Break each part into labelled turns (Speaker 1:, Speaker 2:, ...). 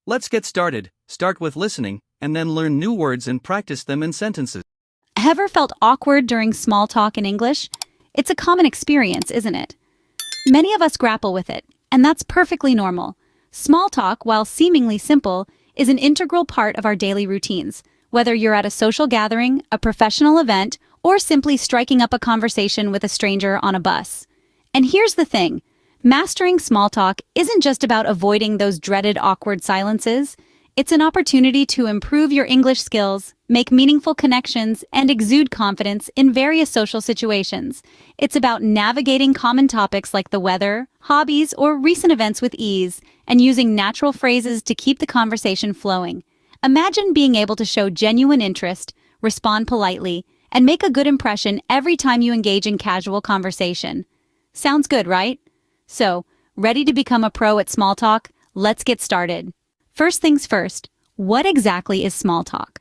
Speaker 1: Let's get started. Start with listening, and then learn new words and practice them in sentences.
Speaker 2: Ever felt awkward during small talk in English? It's a common experience, isn't it? Many of us grapple with it, and that's perfectly normal. Small talk, while seemingly simple, is an integral part of our daily routines, whether you're at a social gathering, a professional event, or simply striking up a conversation with a stranger on a bus. And here's the thing. Mastering small talk isn't just about avoiding those dreaded awkward silences. It's an opportunity to improve your English skills, make meaningful connections, and exude confidence in various social situations. It's about navigating common topics like the weather, hobbies, or recent events with ease, and using natural phrases to keep the conversation flowing. Imagine being able to show genuine interest, respond politely, and make a good impression every time you engage in casual conversation. Sounds good, right? So, ready to become a pro at small talk? Let's get started. First things first, what exactly is small talk?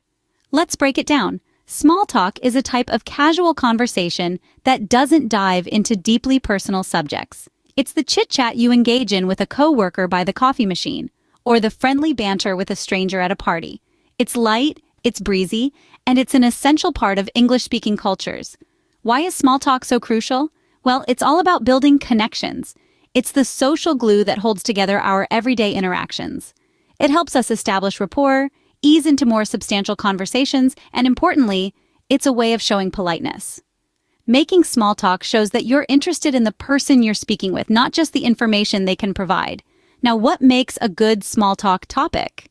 Speaker 2: Let's break it down. Small talk is a type of casual conversation that doesn't dive into deeply personal subjects. It's the chit-chat you engage in with a coworker by the coffee machine, or the friendly banter with a stranger at a party. It's light, it's breezy, and it's an essential part of English-speaking cultures. Why is small talk so crucial? Well, it's all about building connections. It's the social glue that holds together our everyday interactions. It helps us establish rapport, ease into more substantial conversations, and importantly, it's a way of showing politeness. Making small talk shows that you're interested in the person you're speaking with, not just the information they can provide. Now, what makes a good small talk topic?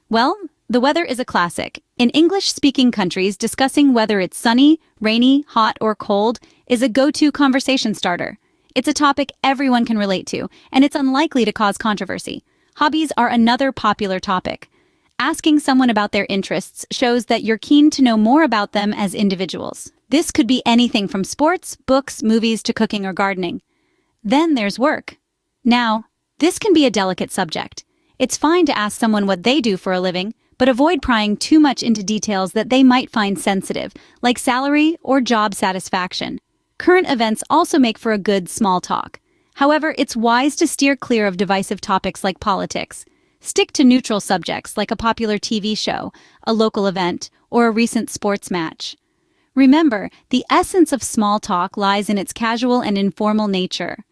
Speaker 2: Well, the weather is a classic. In English-speaking countries, discussing whether it's sunny, rainy, hot, or cold is a go-to conversation starter. It's a topic everyone can relate to, and it's unlikely to cause controversy. Hobbies are another popular topic. Asking someone about their interests shows that you're keen to know more about them as individuals. This could be anything from sports, books, movies, to cooking or gardening. Then there's work. Now, this can be a delicate subject. It's fine to ask someone what they do for a living, but avoid prying too much into details that they might find sensitive, like salary or job satisfaction. Current events also make for a good small talk. However, it's wise to steer clear of divisive topics like politics. Stick to neutral subjects like a popular TV show, a local event, or a recent sports match. Remember, the essence of small talk lies in its casual and informal nature.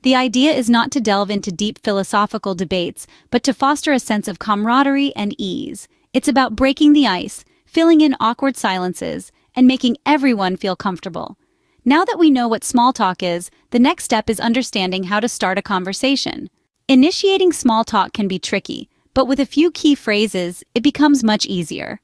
Speaker 2: The idea is not to delve into deep philosophical debates, but to foster a sense of camaraderie and ease. It's about breaking the ice, filling in awkward silences, and making everyone feel comfortable. Now that we know what small talk is, the next step is understanding how to start a conversation. Initiating small talk can be tricky, but with a few key phrases, it becomes much easier.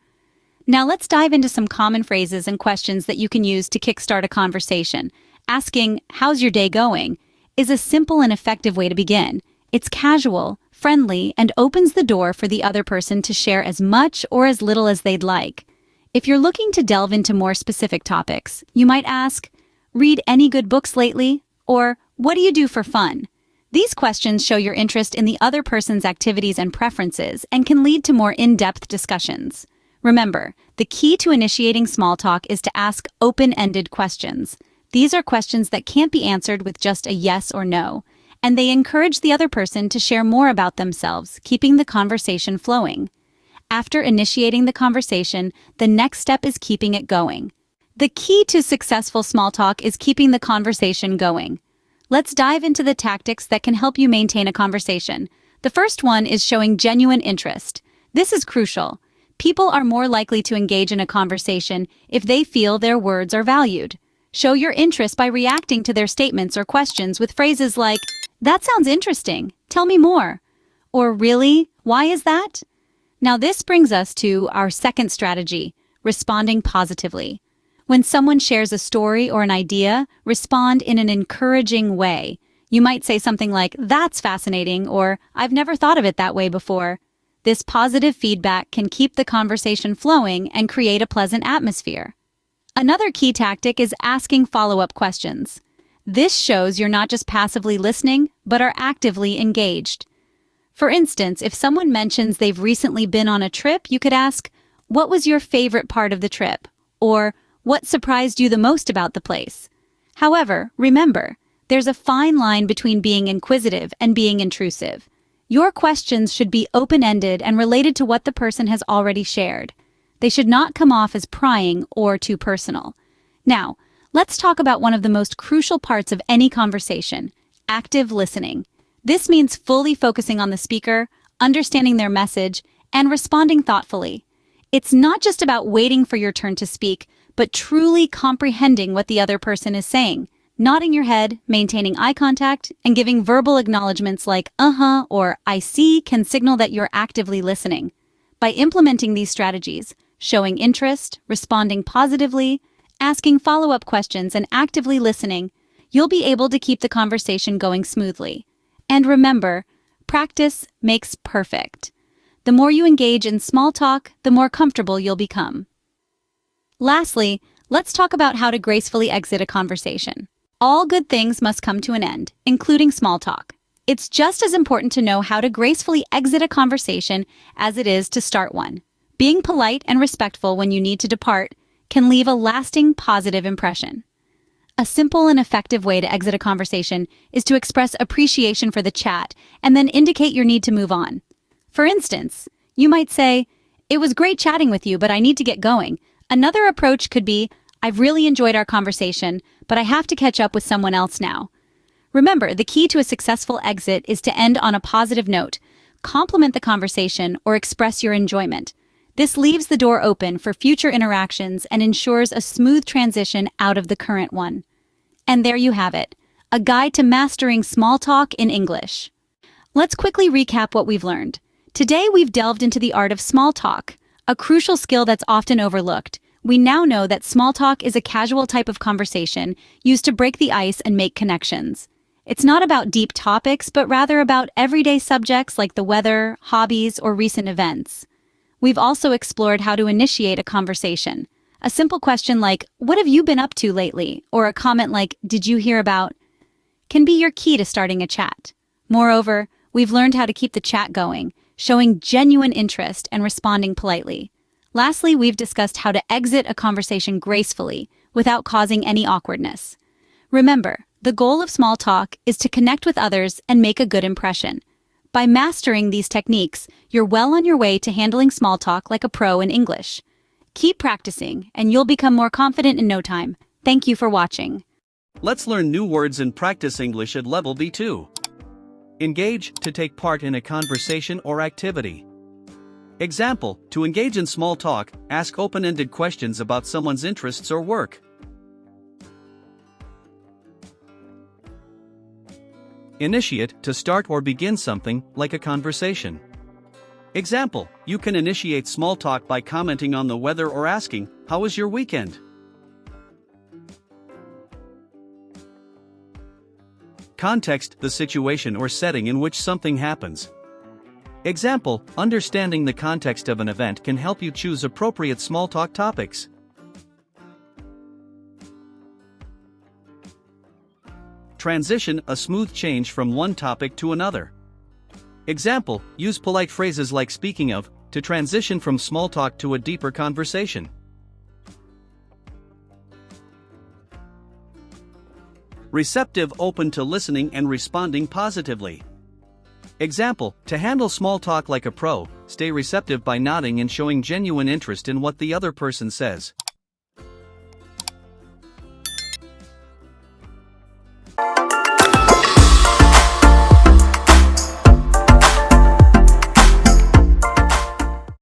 Speaker 2: Now let's dive into some common phrases and questions that you can use to kickstart a conversation. Asking, "How's your day going?" is a simple and effective way to begin. It's casual, friendly, and opens the door for the other person to share as much or as little as they'd like. If you're looking to delve into more specific topics, you might ask, "Read any good books lately?" Or, "What do you do for fun?" These questions show your interest in the other person's activities and preferences and can lead to more in-depth discussions. Remember, the key to initiating small talk is to ask open-ended questions. These are questions that can't be answered with just a yes or no, and they encourage the other person to share more about themselves, keeping the conversation flowing. After initiating the conversation, the next step is keeping it going. The key to successful small talk is keeping the conversation going. Let's dive into the tactics that can help you maintain a conversation. The first one is showing genuine interest. This is crucial. People are more likely to engage in a conversation if they feel their words are valued. Show your interest by reacting to their statements or questions with phrases like, "That sounds interesting. Tell me more." Or, "Really? Why is that?" Now this brings us to our second strategy, responding positively. When someone shares a story or an idea, respond in an encouraging way. You might say something like, "That's fascinating," or "I've never thought of it that way before." This positive feedback can keep the conversation flowing and create a pleasant atmosphere. Another key tactic is asking follow-up questions. This shows you're not just passively listening, but are actively engaged. For instance, if someone mentions they've recently been on a trip, you could ask, "What was your favorite part of the trip?" Or, "What surprised you the most about the place?" However, remember, there's a fine line between being inquisitive and being intrusive. Your questions should be open-ended and related to what the person has already shared. They should not come off as prying or too personal. Now, let's talk about one of the most crucial parts of any conversation: active listening. This means fully focusing on the speaker, understanding their message, and responding thoughtfully. It's not just about waiting for your turn to speak, but truly comprehending what the other person is saying. Nodding your head, maintaining eye contact, and giving verbal acknowledgments like "uh-huh" or "I see" can signal that you're actively listening. By implementing these strategies, showing interest, responding positively, asking follow-up questions, and actively listening, you'll be able to keep the conversation going smoothly. And remember, practice makes perfect. The more you engage in small talk, the more comfortable you'll become. Lastly, let's talk about how to gracefully exit a conversation. All good things must come to an end, including small talk. It's just as important to know how to gracefully exit a conversation as it is to start one. Being polite and respectful when you need to depart can leave a lasting positive impression. A simple and effective way to exit a conversation is to express appreciation for the chat and then indicate your need to move on. For instance, you might say, "It was great chatting with you, but I need to get going." Another approach could be, "I've really enjoyed our conversation, but I have to catch up with someone else now." Remember, the key to a successful exit is to end on a positive note, compliment the conversation, or express your enjoyment. This leaves the door open for future interactions and ensures a smooth transition out of the current one. And there you have it, a guide to mastering small talk in English. Let's quickly recap what we've learned. Today we've delved into the art of small talk, a crucial skill that's often overlooked. We now know that small talk is a casual type of conversation used to break the ice and make connections. It's not about deep topics, but rather about everyday subjects like the weather, hobbies, or recent events. We've also explored how to initiate a conversation. A simple question like, "What have you been up to lately?" or a comment like, "Did you hear about?" can be your key to starting a chat. Moreover, we've learned how to keep the chat going, showing genuine interest and responding politely. Lastly, we've discussed how to exit a conversation gracefully without causing any awkwardness. Remember, the goal of small talk is to connect with others and make a good impression. By mastering these techniques, you're well on your way to handling small talk like a pro in English. Keep practicing, and you'll become more confident in no time. Thank you for watching.
Speaker 1: Let's learn new words and practice English at level B2. Engage, to take part in a conversation or activity. Example, to engage in small talk, ask open-ended questions about someone's interests or work. Initiate, to start or begin something, like a conversation. Example, you can initiate small talk by commenting on the weather or asking, "How was your weekend?" Context, the situation or setting in which something happens. Example, understanding the context of an event can help you choose appropriate small talk topics. Transition, a smooth change from one topic to another. Example, use polite phrases like "speaking of" to transition from small talk to a deeper conversation. Receptive, open to listening and responding positively. Example, to handle small talk like a pro, stay receptive by nodding and showing genuine interest in what the other person says.